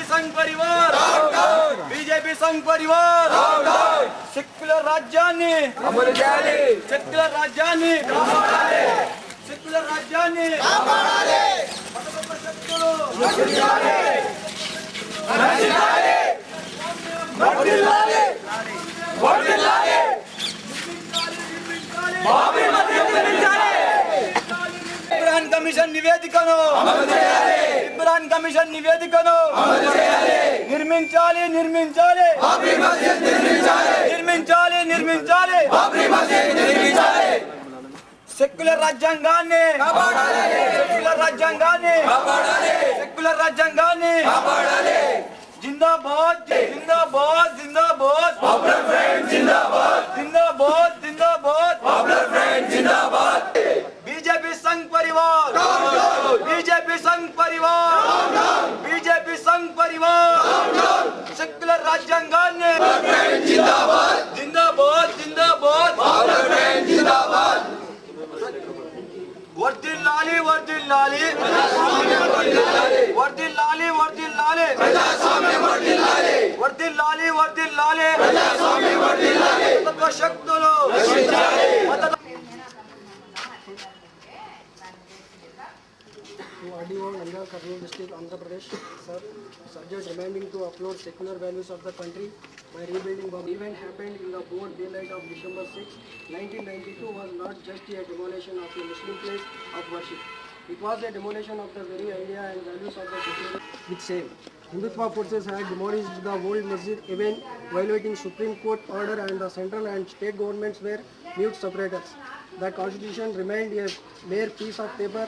संघ परिवार बीजेपी संघ परिवार सेक्युलर राज्याన్ని అమలు చేయాలి సెక్యులర్ राज्याన్ని కాపాడాలి సెక్యులర్ राज्याన్ని కాపాడాలి మతపర శక్తులు నశించాలి నశించాలి వర్ధిల్లాలి వర్ధిల్లాలి బాబీ మధ్య నిర్మించాలి ఇబ్రాన్ కమిషన్ నివేదికను అమలు చేయాలి ఇబ్రాన్ కమిషన్ నివేదికను అమలు చేయాలి నిర్మించాలి నిర్మించాలి బాబ్రీ మస్జిద్ నిర్మించాలి నిర్మించాలి నిర్మించాలి బాబ్రీ మస్జిద్ నిర్మించాలి సెక్యులర్ రాజ్యాంగాన్ని కాపాడాలి సెక్యులర్ రాజ్యాంగాన్ని కాపాడాలి సెక్యులర్ రాజ్యాంగాన్ని కాపాడాలి జిందాబాద్ జిందాబాద్ జిందాబాద్ పాపులర్ ఫ్రంట్ జిందాబాద్ జిందాబాద్ జిందాబాద్ పాపులర్ ఫ్రంట్ జిందాబాద్ बीजेपी संघ परिवार बीजेपी संघ परिवार बीजेपी संघ परिवार सेक्युलर राज्यांगाన్ని जिंदाबाद जिंदाबाद जिंदाबाद जिंदाबाद వర్ధిల్లాలి వర్ధిల్లాలి వర్ధిల్లాలి వర్ధిల్లాలి ప్రజాస్వామ్యం వర్ధిల్లాలి వర్ధిల్లాలి వర్ధిల్లాలి ప్రజాస్వామ్యం వర్ధిల్లాలి మత శక్తులు నశించాలి RDO, Nangal, Kurnool district, Andhra Pradesh. Sir, subject remaining to upload secular values of the country by rebuilding. The event happened in the broad daylight of December 6, 1992 was not just a demolition of a Muslim place of worship. It was a demolition of the very idea and values of the secular with same. Hindutva forces had demolished the old masjid, even violating Supreme Court order, and the central and state governments were mute separators. The constitution remained a mere piece of paper.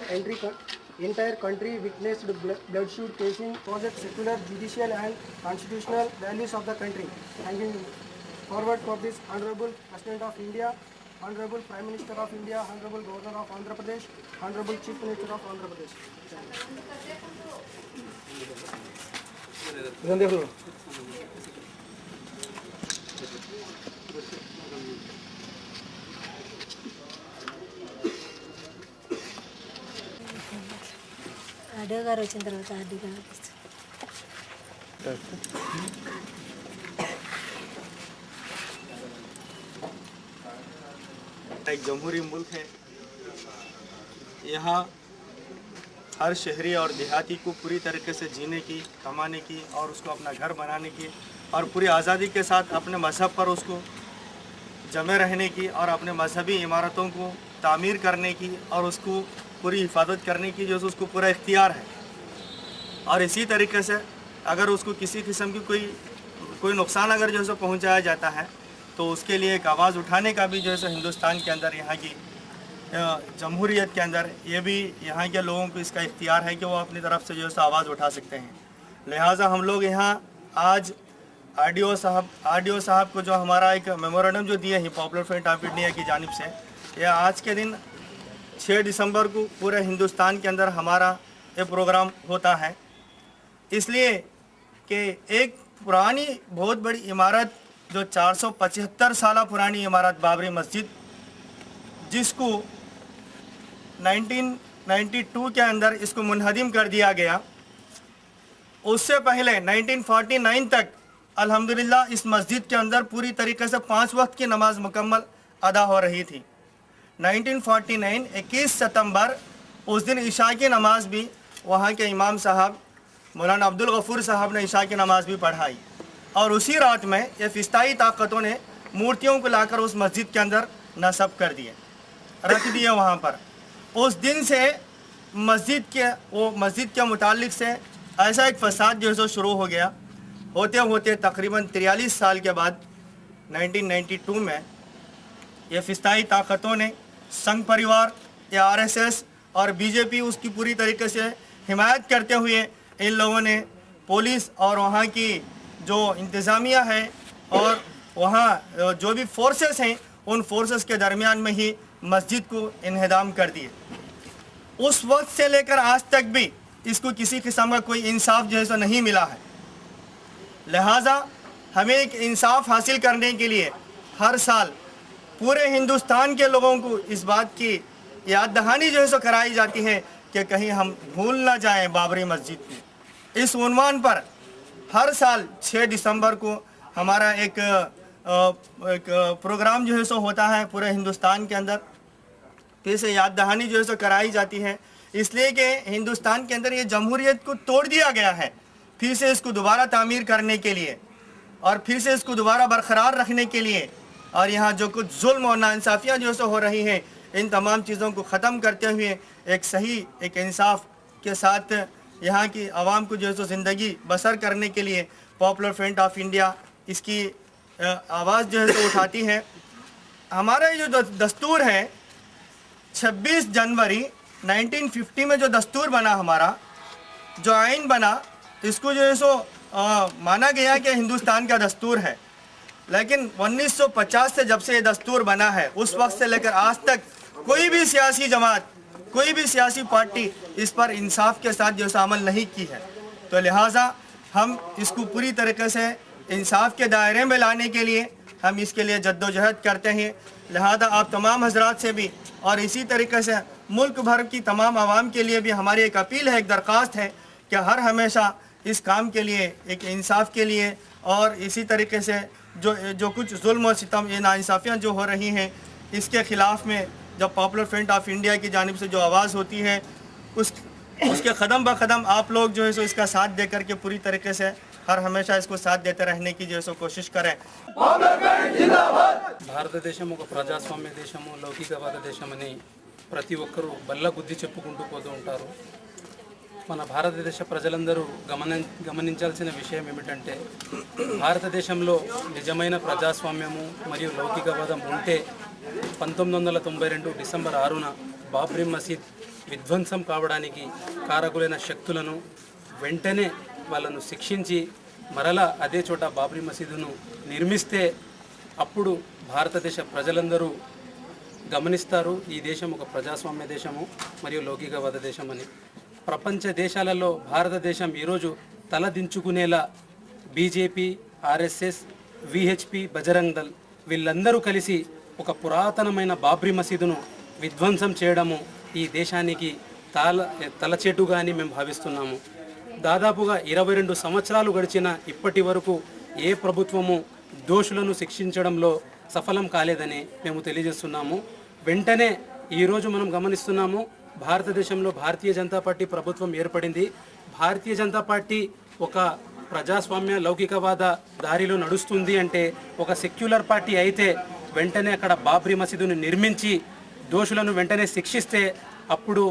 Entire country witnessed bloodshed casing project secular, judicial and constitutional values of the country. Hanging forward for this Honorable President of India, Honorable Prime Minister of India, Honorable Governor of Andhra Pradesh, Honorable Chief Minister of Andhra Pradesh. Audio గారు వచ్చిన తర్వాత RD గారు एक जमहूरी मुल्क है। यहाँ हर शहरी और देहाती को पूरी तरीके से जीने की, कमाने की और उसको अपना घर बनाने की और पूरी आज़ादी के साथ अपने मज़हब पर उसको जमे रहने की और अपने मजहबी इमारतों को तामीर करने की और उसको पूरी हिफाजत करने की जो उसको पूरा इख्तियार है। और इसी तरीके से अगर उसको किसी किस्म की कोई नुकसान अगर जो है पहुँचाया जाता है तो उसके लिए एक आवाज़ उठाने का भी जो है हिंदुस्तान के अंदर, यहाँ की जमहूरियत के अंदर ये भी यहाँ के लोगों को इसका इख्तियार है कि वो अपनी तरफ से जो है आवाज़ उठा सकते हैं। लिहाजा हम लोग यहाँ आज आरडीओ साहब को जो हमारा एक मेमोरेंडम जो दिए हैं पॉपुलर फ्रंट ऑफ इंडिया की जानिब से, यह आज के दिन 6 दिसंबर को पूरे हिंदुस्तान के अंदर हमारा ये प्रोग्राम होता है। इसलिए कि एक पुरानी बहुत बड़ी इमारत जो 475 साल पुरानी इमारत बाबरी मस्जिद, जिसको 1992 के अंदर इसको मुनहदिम कर दिया गया, उससे पहले 1949 तक अल्हम्दुलिल्लाह इस मस्जिद के अंदर पूरी तरीके से 5 वक्त की नमाज मुकम्मल अदा हो रही थी। 1949 21 सितंबर उस दिन इशा की नमाज भी वहाँ के इमाम साहब मौलाना अब्दुल गफूर साहब ने इशा की नमाज भी पढ़ाई और उसी रात में ये फिस्ताई ताकतों ने मूर्तियों को लाकर उस मस्जिद के अंदर नस्ब कर दिए, रख दिए वहाँ पर। उस दिन से मस्जिद के मुतालिक से ऐसा एक फसाद जो है शुरू हो गया। होते होते तकरीबन 43 साल के बाद 1992 में ये फिस्ताई ताकतों ने संघ परिवार या आरएसएस और बीजेपी उसकी पूरी तरीके से हिमायत करते हुए इन लोगों ने पुलिस और वहाँ की जो इंतज़ामिया है और वहाँ जो भी फोर्सेस हैं उन फोर्सेस के दरमियान में ही मस्जिद को इन्हदाम कर दिए। उस वक्त से लेकर आज तक भी इसको किसी किस्म का कोई इंसाफ जो है सो नहीं मिला है। लिहाजा हमें एक इंसाफ हासिल करने के लिए हर साल पूरे हिंदुस्तान के लोगों को इस बात की याद दहानी जो है सो कराई जाती है कि कहीं हम भूल ना जाएं बाबरी मस्जिद को। इस उन्वान पर हर साल 6 दिसंबर को हमारा एक प्रोग्राम जो है सो होता है पूरे हिंदुस्तान के अंदर। फिर से याद दहानी जो है सो कराई जाती है, इसलिए कि हिंदुस्तान के अंदर ये जमहूरियत को तोड़ दिया गया है। फिर से इसको दोबारा तामीर करने के लिए और फिर से इसको दोबारा बरकरार रखने के लिए और यहाँ जो कुछ जुल्म और नाइंसाफ़ियाँ जो है हो रही हैं, इन तमाम चीज़ों को ख़त्म करते हुए एक सही एक इंसाफ के साथ यहाँ की आवाम को जो है ज़िंदगी बसर करने के लिए पॉपुलर फ्रंट ऑफ इंडिया इसकी आवाज़ जो है उठाती है। हमारा ये जो दस्तूर है 26 जनवरी 1950 में जो दस्तूर बना, हमारा जो आइन बना, इसको जो है माना गया कि हिंदुस्तान का दस्तूर है। लेकिन 1950 से जब से ये दस्तूर बना है उस वक्त से लेकर आज तक कोई भी सियासी जमात, कोई भी सियासी पार्टी इस पर इंसाफ के साथ जो अमल नहीं की है। तो लिहाजा हम इसको पूरी तरीके से इंसाफ के दायरे में लाने के लिए हम इसके लिए जद्दोजहद करते हैं। लिहाजा आप तमाम हजरात से भी और इसी तरीके से मुल्क भर की तमाम आवाम के लिए भी हमारी एक अपील है, एक दरख्वास्त है कि हर हमेशा इस काम के लिए, एक इंसाफ के लिए और इसी तरीके से जो कुछ जुल्म और सितम, ये नाइंसाफ़ियाँ जो हो रही हैं, इसके ख़िलाफ़ में जब पॉपुलर फ्रंट ऑफ इंडिया की जानिब से जो आवाज़ होती है उसके कदम ब कदम आप लोग जो है सो इसका साथ दे करके पूरी तरीके से हर हमेशा इसको साथ देते रहने की जो है सो कोशिश करें। భారతదేశం ఒక ప్రజాస్వామ్య దేశము, లౌకికవాద దేశమని ప్రతి ఒక్కరూ బల్లగుద్ది చెప్పుకుంటూ పోతూ ఉంటారు. మన భారతదేశ ప్రజలందరూ గమనించాల్సిన విషయం ఏమిటంటే భారతదేశంలో నిజమైన ప్రజాస్వామ్యము మరియు లౌకికవాదం ఉంటే 1992 డిసెంబర్ 6న బాబ్రీ మసీద్ విధ్వంసం కావడానికి కారకులైన శక్తులను వెంటనే వాళ్ళను శిక్షించి మరలా అదే చోట బాబ్రీ మసీదును నిర్మిస్తే అప్పుడు భారతదేశ ప్రజలందరూ గమనిస్తారు ఈ దేశం ఒక ప్రజాస్వామ్య దేశము మరియు లౌకికవాద దేశమని. ప్రపంచ దేశాలలో భారతదేశం ఈరోజు తలదించుకునేలా BJP, RSS, VHP, Bajrang Dal వీళ్ళందరూ కలిసి ఒక పురాతనమైన బాబ్రీ మసీదును విధ్వంసం చేయడము ఈ దేశానికి తలచేటుగా అని మేము భావిస్తున్నాము. దాదాపుగా 22 సంవత్సరాలు గడిచిన ఇప్పటి వరకు ఏ ప్రభుత్వము దోషులను శిక్షించడంలో సఫలం కాలేదని మేము తెలియజేస్తున్నాము. వెంటనే ఈరోజు మనం గమనిస్తున్నాము, భారతదేశంలో భారతీయ జనతా పార్టీ ప్రభుత్వం ఏర్పడింది. భారతీయ జనతా పార్టీ ఒక ప్రజాస్వామ్య లౌకికవాద దారిలో నడుస్తుంది అంటే, ఒక సెక్యులర్ పార్టీ అయితే వెంటనే అక్కడ బాబ్రీ మసీదును నిర్మించి దోషులను వెంటనే శిక్షిస్తే అప్పుడు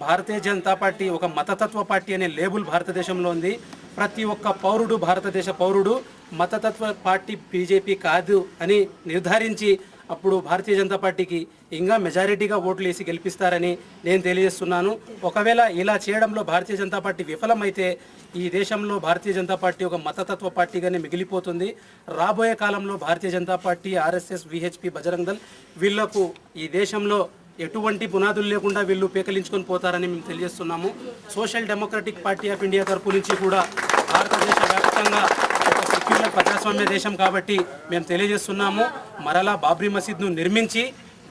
భారతీయ జనతా పార్టీ ఒక మతతత్వ పార్టీ అనే లేబుల్ భారతదేశంలో ఉంది. ప్రతి ఒక్క పౌరుడు, భారతదేశ పౌరుడు మతతత్వ పార్టీ బీజేపీ కాదు అని నిర్ధారించి అప్పుడు భారతీయ జనతా పార్టీకి ఇంకా మెజారిటీగా ఓట్లు వేసి గెలిపిస్తారని నేను తెలియజేస్తున్నాను. ఒకవేళ ఇలా చేయడంలో భారతీయ జనతా పార్టీ విఫలమైతే ఈ దేశంలో భారతీయ జనతా పార్టీ ఒక మతతత్వ పార్టీగానే మిగిలిపోతుంది. రాబోయే కాలంలో Bharatiya Janata Party, RSS, VHP, Bajrang Dal వీళ్లకు ఈ దేశంలో ఎటువంటి పునాదులు లేకుండా వీళ్ళు పేకలించుకొని పోతారని మేము తెలియజేస్తున్నాము. Social Democratic Party of India తరపు నుంచి కూడా భారతదేశ వ్యాప్తంగా ఒక సెక్యులర్ ప్రజాస్వామ్య దేశం కాబట్టి మేము తెలియజేస్తున్నాము, మరలా బాబ్రీ మసీద్ను నిర్మించి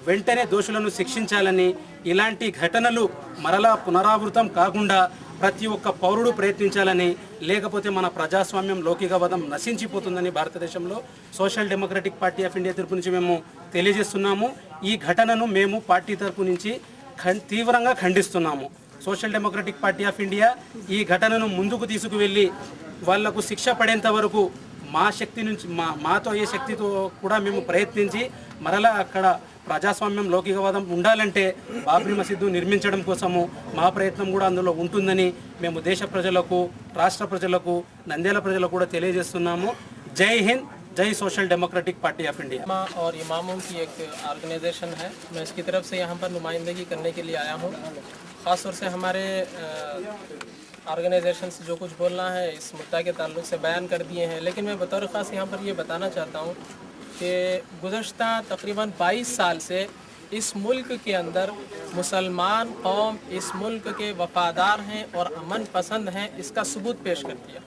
వెంటనే దోషులను శిక్షించాలని, ఇలాంటి ఘటనలు మరలా పునరావృతం కాకుండా ప్రతి ఒక్క పౌరుడు ప్రయత్నించాలని, లేకపోతే మన ప్రజాస్వామ్యం లౌకికవాదం నశించిపోతుందని భారతదేశంలో social Democratic Party of India తరపు నుంచి మేము తెలియజేస్తున్నాము. ఈ ఘటనను మేము పార్టీ తరపు నుంచి తీవ్రంగా ఖండిస్తున్నాము. Social Democratic Party of India ఈ ఘటనను ముందుకు తీసుకువెళ్ళి వాళ్లకు శిక్ష పడేంత వరకు మా శక్తి నుంచి మాతో అయ్యే శక్తితో కూడా మేము ప్రయత్నించి మరలా అక్కడ ప్రజాస్వామ్యం లౌకికవాదం ఉండాలంటే బాబ్రీ మసీదు నిర్మించడం కోసము మా ప్రయత్నం కూడా అందులో ఉంటుందని మేము దేశ ప్రజలకు, రాష్ట్ర ప్రజలకు, నంద్యాల ప్రజలకు కూడా తెలియజేస్తున్నాము. జై హింద్, जय social democratic party of India. और इमामों की एक ऑर्गेनाइजेशन है, मैं इसकी तरफ से यहाँ पर नुमाइंदगी करने के लिए आया हूँ। ख़ास तौर से हमारे ऑर्गेनाइजेशन से जो कुछ बोलना है इस मुद्दा के ताल्लुक से बयान कर दिए हैं, लेकिन मैं बतौर ख़ास यहाँ पर ये बताना चाहता हूँ कि गुज़श्ता तकरीबन 22 साल से इस मुल्क के अंदर मुसलमान कौम इस मुल्क के वफादार हैं और अमन पसंद हैं, इसका सबूत पेश कर दिया।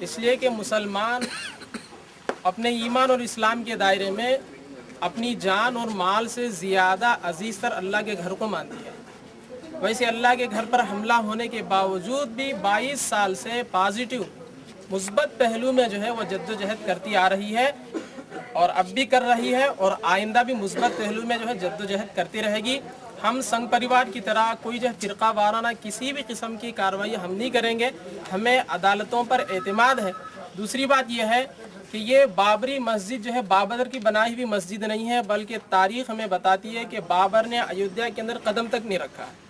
इसलिए कि मुसलमान अपने ईमान और इस्लाम के दायरे में अपनी जान और माल से ज़्यादा अजीज़ तर अल्लाह के घर को मानती है। वैसे अल्लाह के घर पर हमला होने के बावजूद भी 22 साल से पॉजिटिव मुस्बत पहलू में जो है वो जद्दोजहद करती आ रही है और अब भी कर रही है और आइंदा भी मुस्बत पहलू में जो है जद्दोजहद करती रहेगी। हम संघ परिवार की तरह कोई जो है फ़िरका वाराना किसी भी किस्म की कार्रवाई हम नहीं करेंगे, हमें अदालतों पर एतमाद है। दूसरी बात यह है कि ये बाबरी मस्जिद जो है बाबर की बनाई हुई मस्जिद नहीं है, बल्कि तारीख़ हमें बताती है कि बाबर ने अयोध्या के अंदर कदम तक नहीं रखा है।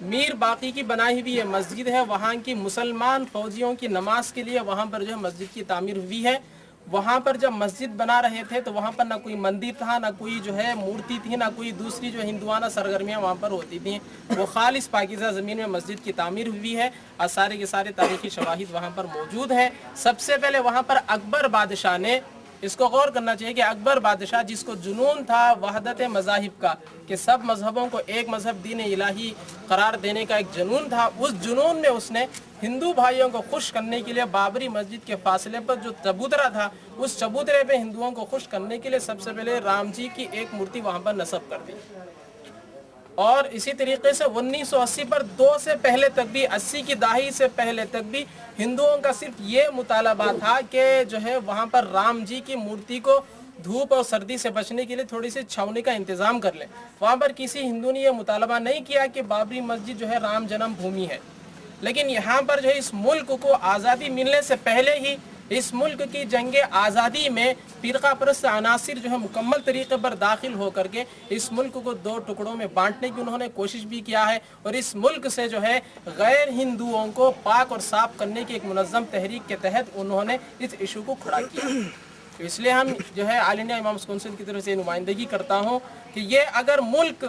मीर बाकी की बनाई हुई ये मस्जिद है, वहाँ की मुसलमान फ़ौजियों की नमाज के लिए वहाँ पर जो है मस्जिद की तामीर हुई है। वहाँ पर जब मस्जिद बना रहे थे तो वहाँ पर ना कोई मंदिर था, ना कोई जो है मूर्ति थी, ना कोई दूसरी जो हिंदुआना सरगर्मियाँ वहाँ पर होती थी। वो खालिस पाकीज़ा ज़मीन में मस्जिद की तामीर हुई है और सारे के सारे तारीख़ी शवाहिद वहाँ पर मौजूद है। सबसे पहले वहाँ पर अकबर बादशाह ने, इसको गौर करना चाहिए कि अकबर बादशाह जिसको जुनून था वहदत मज़ाहिब का, कि सब मज़हबों को एक मज़हब दीन इलाही करार देने का एक जुनून था, उस जुनून में उसने हिंदू भाइयों को खुश करने के लिए बाबरी मस्जिद के फासले पर जो चबूतरा था, उस चबूतरे पे हिंदुओं को खुश करने के लिए सबसे पहले राम जी की एक मूर्ति वहाँ पर नस्ब कर दी। और इसी तरीके से 1980 पर 2 से पहले तक भी, 80 की दहाई से पहले तक भी हिंदुओं का सिर्फ ये मुतालबा था कि जो है वहाँ पर राम जी की मूर्ति को धूप और सर्दी से बचने के लिए थोड़ी सी छावनी का इंतज़ाम कर लें। वहाँ पर किसी हिंदू ने यह मुतालबा नहीं किया कि बाबरी मस्जिद जो है राम जन्म भूमि है। लेकिन यहाँ पर जो है इस मुल्क को आज़ादी मिलने से पहले ही इस मुल्क की जंग आज़ादी में फ़िरका परस्त अनासिर जो है मुकम्मल तरीके पर दाखिल होकर के इस मुल्क को 2 टुकड़ों में बांटने की उन्होंने कोशिश भी किया है और इस मुल्क से जो है गैर हिंदुओं को पाक और साफ करने की एक मुनज़्ज़म तहरीक के तहत उन्होंने इस इशू को खड़ा किया। तो इसलिए हम जो है ऑल इंडिया इमाम्स काउंसिल की तरफ से नुमाइंदगी करता हूँ कि ये अगर मुल्क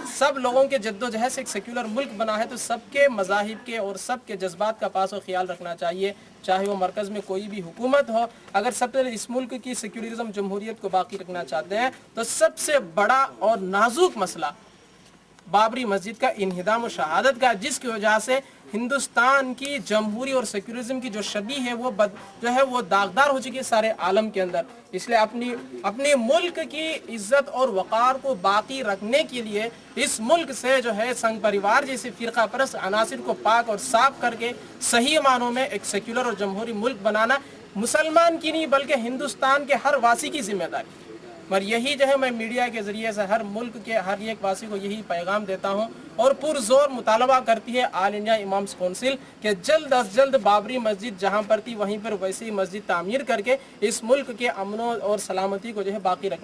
सब लोगों के जद्दोजहद से एक सेक्युलर मुल्क बना है तो सबके मज़ाहिब के और सबके जज्बात का पास व ख्याल रखना चाहिए, चाहे वो मरकज़ में कोई भी हुकूमत हो। अगर सब इस मुल्क की सेक्युलरिज्म जमहूरियत को बाकी रखना चाहते हैं तो सबसे बड़ा और नाजुक मसला बाबरी मस्जिद का इन्हिदाम और शहादत का, जिसकी वजह से हिंदुस्तान की जमहूरी और सेक्युलरिज्म की जो शबी है वो जो है वो दागदार हो चुकी है सारे आलम के अंदर। इसलिए अपने मुल्क की इज्जत और वक़ार को बाकी रखने के लिए इस मुल्क से जो है संघ परिवार जैसे फ़िरका परस्त अनासिर को पाक और साफ करके सही मानों में एक सेक्युलर और जमहूरी मुल्क बनाना मुसलमान की नहीं बल्कि हिंदुस्तान के हर वासी की जिम्मेदारी। पर यही जो है मैं मीडिया के ज़रिए से हर मुल्क के हर एक वासी को यही पैगाम देता हूँ और पुरजोर मुतालबा करती है ऑल इंडिया इमाम्स काउंसिल कि जल्द अज जल्द बाबरी मस्जिद जहाँ पर थी वहीं पर वैसी मस्जिद तामीर करके इस मुल्क के अमन और सलामती को जो है बाकी रखने